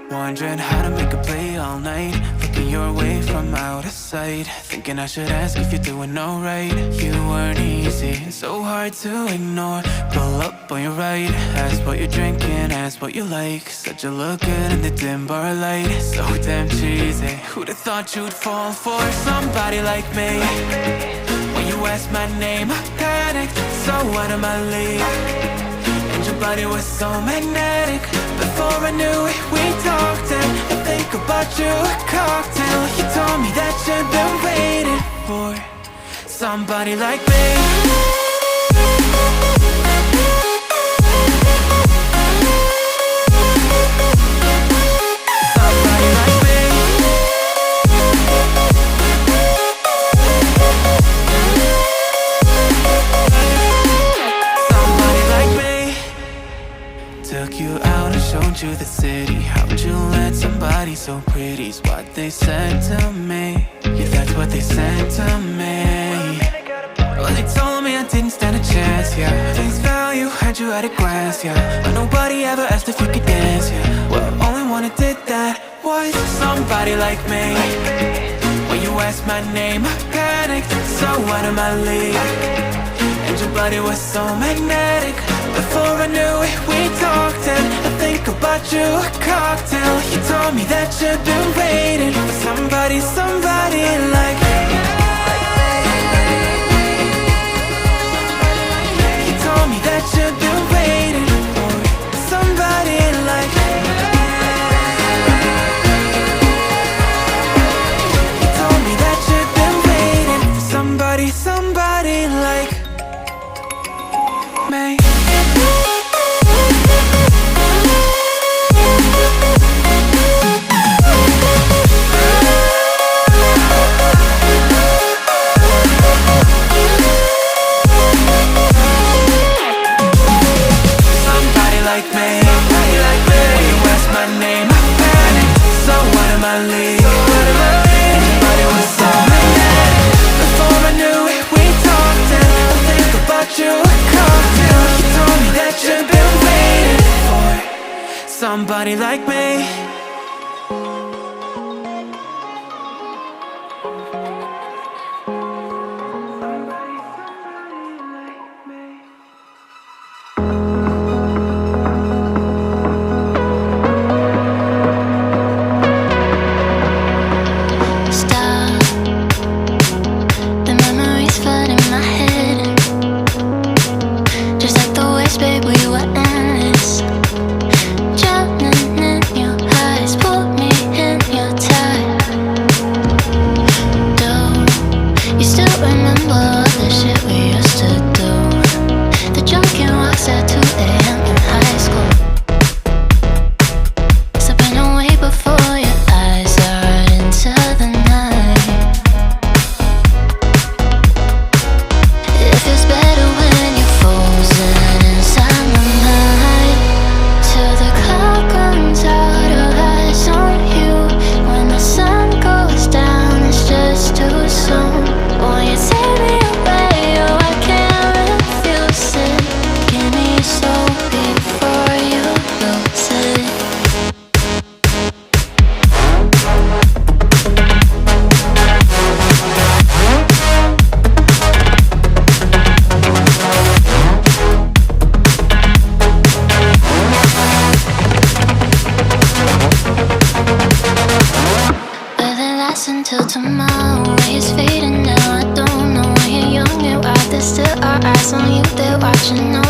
Wondering how to make a play all night, looking your way from out of sight, thinking I should ask if you're doing alright. You weren't easy, so hard to ignore. Pull up on your right, ask what you're drinking, ask what you like. Said you look good in the dim bar light, so damn cheesy. Who'd have thought you'd fall for somebody like me? When you asked my name, I panicked, so out of my league. And your body was so magnetic. Before I knew it, we talked, and I think about you a cocktail. You told me that you've been waiting for somebody like me. Took you out and showed you the city. How'd you let somebody so pretty's what they said to me? Yeah, that's what they said to me. Well, they told me I didn't stand a chance, yeah. Face value, had you at a glance, yeah. But nobody ever asked if you could dance, yeah. Well, only one who did that was somebody like me. When you asked my name, I panicked, so out of my league. And your body was so magnetic. Before I knew it, we talked, and I think about you a cocktail. You told me that you've been waiting for somebody like me. You told me that you've been waiting for somebody like me. You told me that you've been waiting for somebody like me. Somebody like me. Until tomorrow, it's fading now. I don't know why you're young and wild. There's still our eyes on you, they're watching.